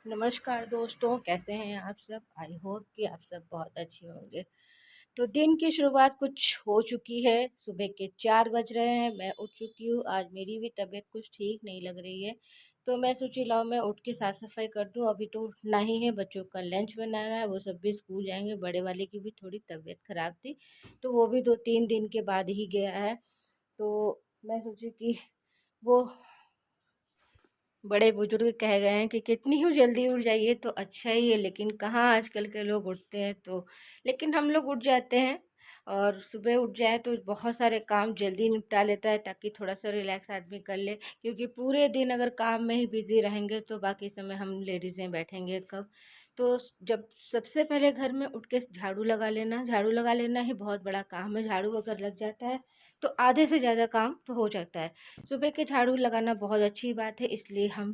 नमस्कार दोस्तों, कैसे हैं आप सब? आई होप कि आप सब बहुत अच्छे होंगे। तो दिन की शुरुआत कुछ हो चुकी है। सुबह के 4 बज रहे हैं, मैं उठ चुकी हूँ। आज मेरी भी तबीयत कुछ ठीक नहीं लग रही है, तो मैं सोची लाओ मैं उठ के साफ-सफाई कर दूँ। अभी तो उठना ही है, बच्चों का लंच बनाना है, वो सब भी स्कूल जाएँगे। बड़े वाले की भी थोड़ी तबीयत ख़राब थी, तो वो भी 2-3 दिन के बाद ही गया है। तो मैं सोची कि वो बड़े बुजुर्ग कह गए हैं कि कितनी ही जल्दी उठ जाइए तो अच्छा ही है, लेकिन कहाँ आजकल के लोग उठते हैं। तो लेकिन हम लोग उठ जाते हैं और सुबह उठ जाए तो बहुत सारे काम जल्दी निपटा लेता है, ताकि थोड़ा सा रिलैक्स आदमी कर ले। क्योंकि पूरे दिन अगर काम में ही बिजी रहेंगे तो बाकी समय हम लेडीज़ें बैठेंगे कब? तो जब सबसे पहले घर में उठ के झाड़ू लगा लेना ही बहुत बड़ा काम है। झाड़ू अगर लग जाता है तो आधे से ज़्यादा काम तो हो जाता है। सुबह के झाड़ू लगाना बहुत अच्छी बात है, इसलिए हम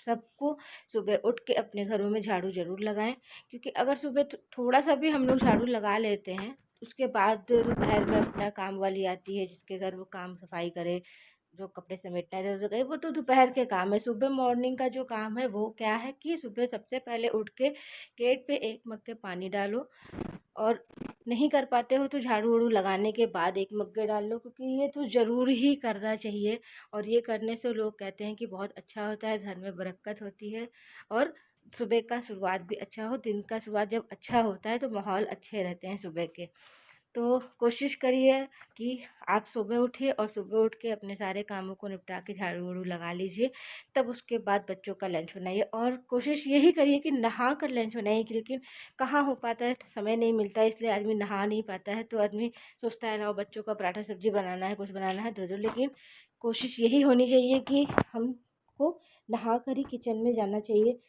सबको सुबह उठ के अपने घरों में झाड़ू ज़रूर लगाएं। क्योंकि अगर सुबह थोड़ा सा भी हम लोग झाड़ू लगा लेते हैं, उसके बाद दोपहर में अपना काम वाली आती है, जिसके घर वो काम सफाई करे, जो कपड़े समेटना है इधर-उधर गए, वो तो दोपहर के काम है। सुबह मॉर्निंग का जो काम है वो क्या है कि सुबह सबसे पहले उठ के गेट पे 1 मग के पानी डालो, और नहीं कर पाते हो तो झाड़ू-वाड़ू लगाने के बाद 1 मग्गे डाल लो, क्योंकि ये तो ज़रूर ही करना चाहिए। और ये करने से लोग कहते हैं कि बहुत अच्छा होता है, घर में बरकत होती है, और सुबह का शुरुआत भी अच्छा हो। दिन का शुरुआत जब अच्छा होता है तो माहौल अच्छे रहते हैं सुबह के। तो कोशिश करिए कि आप सुबह उठिए और सुबह उठ के अपने सारे कामों को निपटा के झाड़ू-वाड़ू लगा लीजिए। तब उसके बाद बच्चों का लंच बनाइए, और कोशिश यही करिए कि नहा कर लंच बनाइए। लेकिन कहाँ हो पाता है, समय नहीं मिलता है, इसलिए आदमी नहा नहीं पाता है। तो आदमी सोचता है लाओ बच्चों का पराठा सब्ज़ी बनाना है, कुछ बनाना है, दे दो। लेकिन कोशिश यही होनी चाहिए कि हमको नहा कर ही किचन में जाना चाहिए।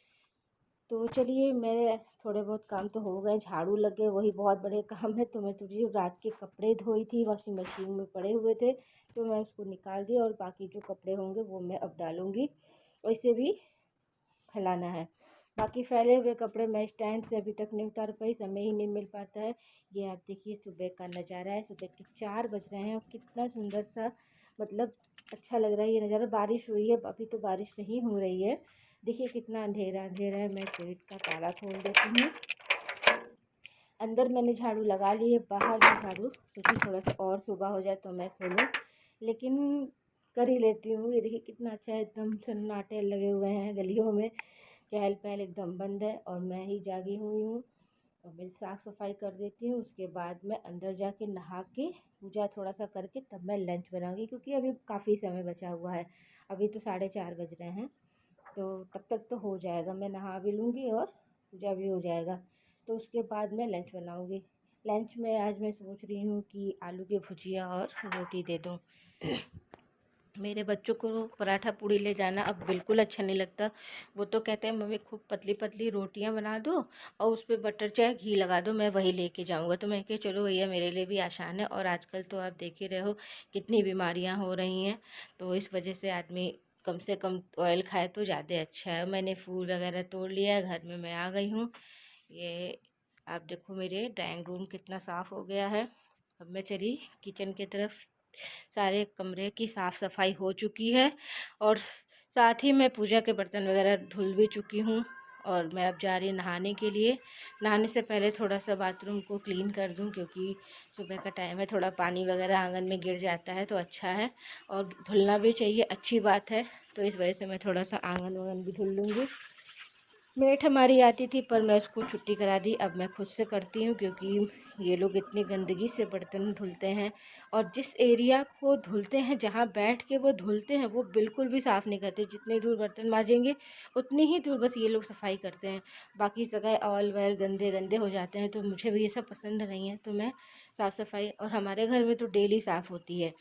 तो चलिए, मेरे थोड़े बहुत काम तो हो गए, झाड़ू लग गए, वही बहुत बड़े काम है। तो मैं थोड़ी रात के कपड़े धोई थी, वॉशिंग मशीन में पड़े हुए थे, तो मैं उसको निकाल दी, और बाकी जो कपड़े होंगे वो मैं अब डालूँगी। वैसे भी फैलाना है। बाकी फैले हुए कपड़े मैं स्टैंड से अभी तक नहीं उतार पाई, समय ही नहीं मिल पाता है। ये आप देखिए सुबह का नज़ारा है, सुबह के 4 बज रहे हैं और कितना सुंदर सा, मतलब अच्छा लग रहा है ये नज़ारा। बारिश हुई है, अभी तो बारिश नहीं हो रही है। देखिए कितना अंधेरा अंधेरा है। मैं गेट का ताला खोल देती हूँ। अंदर मैंने झाड़ू लगा ली है, बाहर में झाड़ू क्योंकि थोड़ा सा और सुबह हो जाए तो मैं खोलूँ, लेकिन कर ही लेती हूँ। ये देखिए कितना अच्छा है, एकदम सन्नाटे लगे हुए हैं गलियों में, चहल पहल एकदम बंद है, और मैं ही जागी हुई हूँ। और मैं साफ़ सफाई कर देती हूँ, उसके बाद मैं अंदर जाके नहा के पूजा थोड़ा सा करके तब मैं लंच बनाऊँगी, क्योंकि अभी काफ़ी समय बचा हुआ है। अभी तो 4:30 बज रहे हैं, तो तब तक तो हो जाएगा। मैं नहा भी लूँगी और पूजा भी हो जाएगा, तो उसके बाद मैं लंच बनाऊँगी। लंच में आज मैं सोच रही हूँ कि आलू की भुजिया और रोटी दे दूँ। मेरे बच्चों को पराठा पूड़ी ले जाना अब बिल्कुल अच्छा नहीं लगता। वो तो कहते हैं मम्मी खूब पतली पतली रोटियां बना दो और उस पर बटर चाहे घी लगा दो, मैं वही लेके जाऊंगा। तो मैं कही चलो भैया, मेरे लिए भी आसान है। और आजकल तो आप देख ही रहे हो कितनी बीमारियां हो रही हैं, तो इस वजह से आदमी कम से कम ऑयल खाए तो ज़्यादा अच्छा है। मैंने फूल वगैरह तोड़ लिया है, घर में मैं आ गई हूँ। ये आप देखो मेरे ड्राइंग रूम कितना साफ़ हो गया है। अब मैं चली किचन की तरफ। सारे कमरे की साफ़ सफाई हो चुकी है, और साथ ही मैं पूजा के बर्तन वगैरह धुल भी चुकी हूँ। और मैं अब जा रही नहाने के लिए। नहाने से पहले थोड़ा सा बाथरूम को क्लीन कर दूँ, क्योंकि सुबह का टाइम है, थोड़ा पानी वगैरह आंगन में गिर जाता है तो अच्छा है, और धुलना भी चाहिए, अच्छी बात है। तो इस वजह से मैं थोड़ा सा आंगन वांगन भी धुल लूँगी। मेट हमारी आती थी, पर मैं उसको छुट्टी करा दी। अब मैं खुद से करती हूँ, क्योंकि ये लोग इतनी गंदगी से बर्तन धुलते हैं, और जिस एरिया को धुलते हैं, जहाँ बैठ के वो धुलते हैं, वो बिल्कुल भी साफ़ नहीं करते। जितनी दूर बर्तन मांजेंगे उतनी ही दूर बस ये लोग सफाई करते हैं। बाकी जगह ऑयल वयल गंदे गंदे हो जाते हैं, तो मुझे भी ये सब पसंद नहीं है। तो मैं साफ़ सफाई, और हमारे घर में तो डेली साफ़ होती है।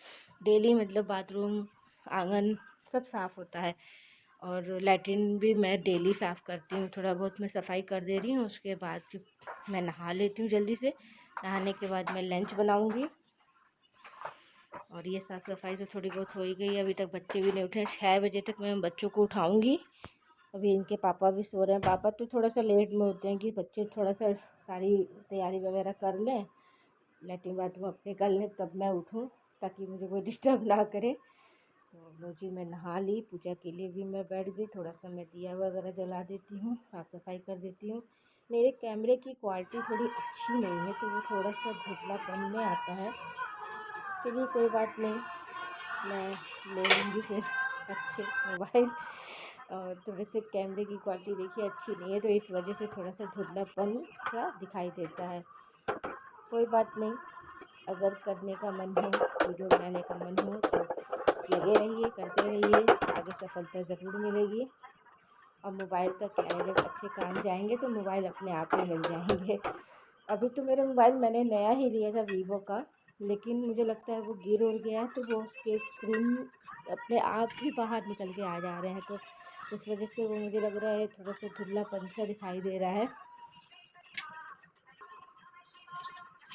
डेली मतलब बाथरूम, आंगन सब साफ़ होता है। और लैट्रिन भी मैं डेली साफ़ करती हूँ। थोड़ा बहुत मैं सफाई कर दे रही हूँ, उसके बाद फिर मैं नहा लेती हूँ जल्दी से। नहाने के बाद मैं लंच बनाऊँगी। और ये साफ़ सफाई तो थोड़ी बहुत हो ही गई है। अभी तक बच्चे भी नहीं उठे। 6 बजे तक मैं बच्चों को उठाऊँगी। अभी इनके पापा भी सो रहे हैं। पापा तो थोड़ा सा लेट में उठते हैं कि बच्चे थोड़ा सा सारी तैयारी वगैरह कर लें, लैट्रिन बाथरूम अपने कर लें, तब मैं उठूँ, ताकि मुझे कोई डिस्टर्ब ना करे। तो लो जी, मैं नहा ली, पूजा के लिए भी मैं बैठ गई। थोड़ा सा मैं दिया वगैरह जला देती हूँ, साफ़ सफाई कर देती हूँ। मेरे कैमरे की क्वालिटी थोड़ी अच्छी नहीं है, तो वो थोड़ा सा धुंधलापन में आता है। चलिए कोई बात नहीं, मैं ले लूँगी फिर अच्छे मोबाइल। और तो वैसे कैमरे की क्वालिटी देखिए अच्छी नहीं है, तो इस वजह से थोड़ा सा धुंधलापन सा दिखाई देता है। कोई बात नहीं, अगर करने का मन है, वीडियो बनाने का मन हो तो लगे रहिए, करते रहिए, आगे सफलता ज़रूर मिलेगी। और मोबाइल का क्या है, जब अच्छे काम जाएंगे तो मोबाइल अपने आप ही मिल जाएंगे। अभी तो मेरा मोबाइल मैंने नया ही लिया था वीवो का, लेकिन मुझे लगता है वो गिर उड़ गया, तो वो उसके स्क्रीन अपने आप ही बाहर निकल के आ जा रहे हैं, तो उस वजह से वो मुझे लग रहा है थोड़ा सा धुंधलापन सा दिखाई दे रहा है।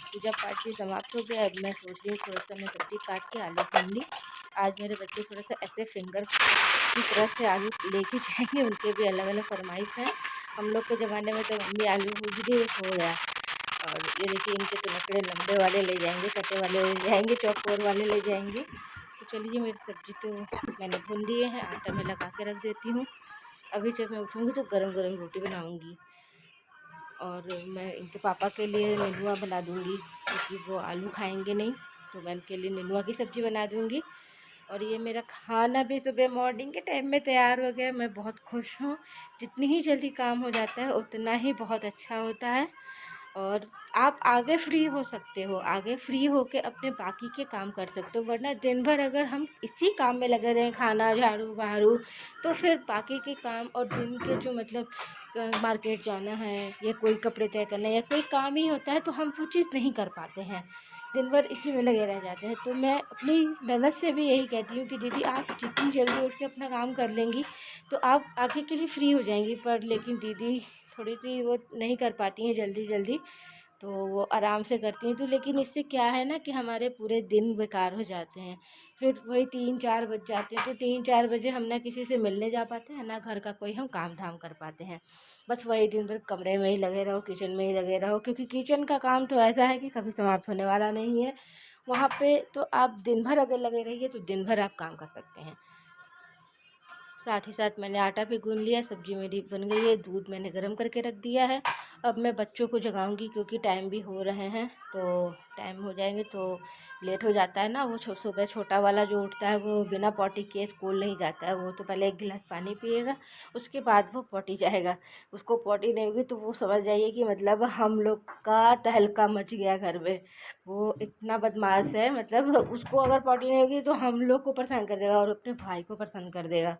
पूजा पाठ भी समाप्त हो गया। अब मैं सोच रही हूँ थोड़ा सा मैं सब्ज़ी काट के आलू भून ली। आज मेरे बच्चे थोड़ा सा ऐसे फिंगर की तरह से आलू लेके जाएंगे, उनके भी अलग अलग फरमाइश हैं। हम लोग के ज़माने में तो मम्मी आलू भूज दी हो गया, और ये देखिए इनके तो नखरे लंबे वाले ले जाएंगे, कटे वाले ले जाएंगे, चौकोर वाले ले जाएंगे। तो चलिए, मेरी सब्ज़ी तो मैंने भून दिए हैं, आटा में लगा के रख देती हूँ। अभी जब मैं उठूँगी तो गरम गरम रोटी बनाऊँगी, और मैं इनके पापा के लिए नेनुआ बना दूँगी, क्योंकि वो आलू खाएंगे नहीं, तो मैं इनके लिए नेनुआ की सब्ज़ी बना दूँगी। और ये मेरा खाना भी सुबह मॉर्निंग के टाइम में तैयार हो गया। मैं बहुत खुश हूँ। जितनी ही जल्दी काम हो जाता है उतना ही बहुत अच्छा होता है, और आप आगे फ्री हो सकते हो, आगे फ्री होके अपने बाकी के काम कर सकते हो। वरना दिन भर अगर हम इसी काम में लगे रहें, खाना झाड़ू बहारू, तो फिर बाकी के काम और दिन के जो मतलब मार्केट जाना है या कोई कपड़े तय करना है या कोई काम ही होता है, तो हम वो चीज़ नहीं कर पाते हैं, दिन भर इसी में लगे रह जाते हैं। तो मैं अपनी ननद से भी यही कहती हूँ कि दीदी, आप जितनी जल्दी उठ के अपना काम कर लेंगी तो आप आगे के लिए फ्री हो जाएंगी। पर लेकिन दीदी थोड़ी सी वो नहीं कर पाती हैं जल्दी जल्दी, तो वो आराम से करती हैं। तो लेकिन इससे क्या है ना कि हमारे पूरे दिन बेकार हो जाते हैं। फिर वही 3-4 बज जाते हैं, तो 3-4 बजे हम ना किसी से मिलने जा पाते हैं, ना घर का कोई हम काम धाम कर पाते हैं। बस वही दिन भर कमरे में ही लगे रहो, किचन में ही लगे रहो, क्योंकि किचन का काम तो ऐसा है कि कभी समाप्त होने वाला नहीं है। वहाँ पे तो आप दिन भर अगर लगे रहिए तो दिन भर आप काम कर सकते हैं। साथ ही साथ मैंने आटा भी गूँध लिया, सब्ज़ी मेरी बन गई है, दूध मैंने गर्म करके रख दिया है। अब मैं बच्चों को जगाऊंगी, क्योंकि टाइम भी हो रहे हैं, तो टाइम हो जाएंगे तो लेट हो जाता है ना। वो सुबह छोटा वाला जो उठता है वो बिना पॉटी किए स्कूल नहीं जाता है। वो तो पहले 1 गिलास पानी पिएगा, उसके बाद वो पॉटी जाएगा। उसको पॉटी नहीं होगी तो वो समझ जाइए कि मतलब हम लोग का तहलका मच गया घर में। वो इतना बदमाश है, मतलब उसको अगर पॉटी नहीं होगी तो हम लोग को परेशान कर देगा और अपने भाई को परेशान कर देगा।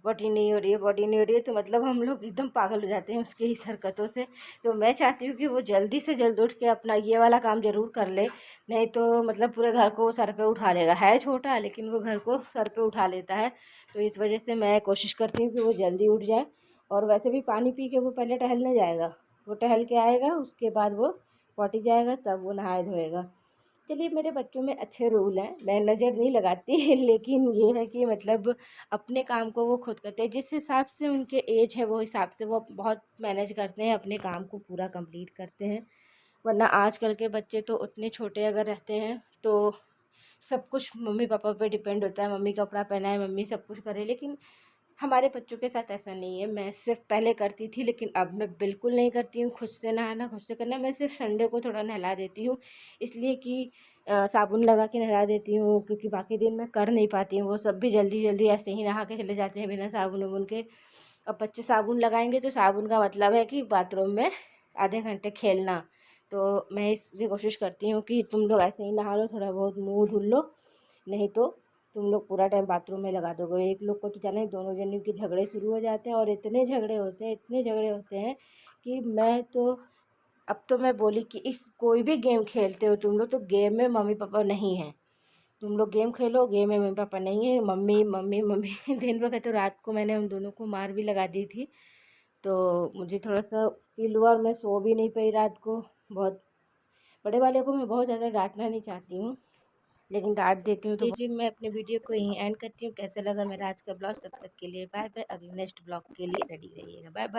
बॉडी नहीं हो रही है, बॉडी नहीं हो रही है, तो मतलब हम लोग एकदम पागल हो जाते हैं उसकी इस हरकतों से। तो मैं चाहती हूँ कि वो जल्दी से जल्द उठ के अपना ये वाला काम ज़रूर कर ले, नहीं तो मतलब पूरे घर को सर पे उठा लेगा। है छोटा लेकिन वो घर को सर पे उठा लेता है, तो इस वजह से मैं कोशिश करती हूँ कि वो जल्दी उठ जाए। और वैसे भी पानी पी के वो पहले टहलने जाएगा, वो टहल के आएगा, उसके बाद वो पॉटी जाएगा, तब वो नहाए धोएगा। चलिए, मेरे बच्चों में अच्छे रूल हैं, मैं नज़र नहीं लगाती लेकिन ये है कि मतलब अपने काम को वो खुद करते हैं, जिस हिसाब से उनके एज है वो हिसाब से वो बहुत मैनेज करते हैं, अपने काम को पूरा कंप्लीट करते हैं। वरना आजकल के बच्चे तो उतने छोटे अगर रहते हैं तो सब कुछ मम्मी पापा पे डिपेंड होता है, मम्मी कपड़ा पहनाए, मम्मी सब कुछ करे। लेकिन हमारे बच्चों के साथ ऐसा नहीं है। मैं सिर्फ पहले करती थी, लेकिन अब मैं बिल्कुल नहीं करती हूँ। खुद से नहाना, खुद से करना। मैं सिर्फ संडे को थोड़ा नहला देती हूँ, इसलिए कि साबुन लगा के नहला देती हूँ, क्योंकि बाकी दिन मैं कर नहीं पाती हूँ। वो सब भी जल्दी जल्दी ऐसे ही नहा के चले जाते हैं बिना साबुन वाबुन के। अब बच्चे साबुन लगाएंगे तो साबुन का मतलब है कि बाथरूम में आधे घंटे खेलना। तो मैं इसलिए कोशिश करती हूँ कि तुम लोग ऐसे ही नहा लो, थोड़ा बहुत मुँह धुल लो, नहीं तो तुम लोग पूरा टाइम बाथरूम में लगा दोगे। एक लोग को तो जाना है, दोनों जने के झगड़े शुरू हो जाते हैं, और इतने झगड़े होते हैं, इतने झगड़े होते हैं कि मैं तो अब तो मैं बोली कि इस कोई भी गेम खेलते हो तुम लोग तो गेम में मम्मी पापा नहीं हैं। तुम लोग गेम खेलो, गेम में मम्मी पापा नहीं है, मम्मी मम्मी मम्मी दिन भर। तो रात को मैंने उन दोनों को मार भी लगा दी थी, तो मुझे थोड़ा सा फील हुआ और मैं सो भी नहीं पाई रात को। बहुत बड़े वाले को मैं बहुत ज़्यादा डांटना नहीं चाहती हूँ, लेकिन डांट देती हूँ। तो जी, मैं अपने वीडियो को यहीं एंड करती हूँ। कैसा लगा मेरा आज का ब्लॉग? तब तक के लिए बाय बाय। अगले नेक्स्ट ब्लॉग के लिए रेडी रहिएगा। Bye bye.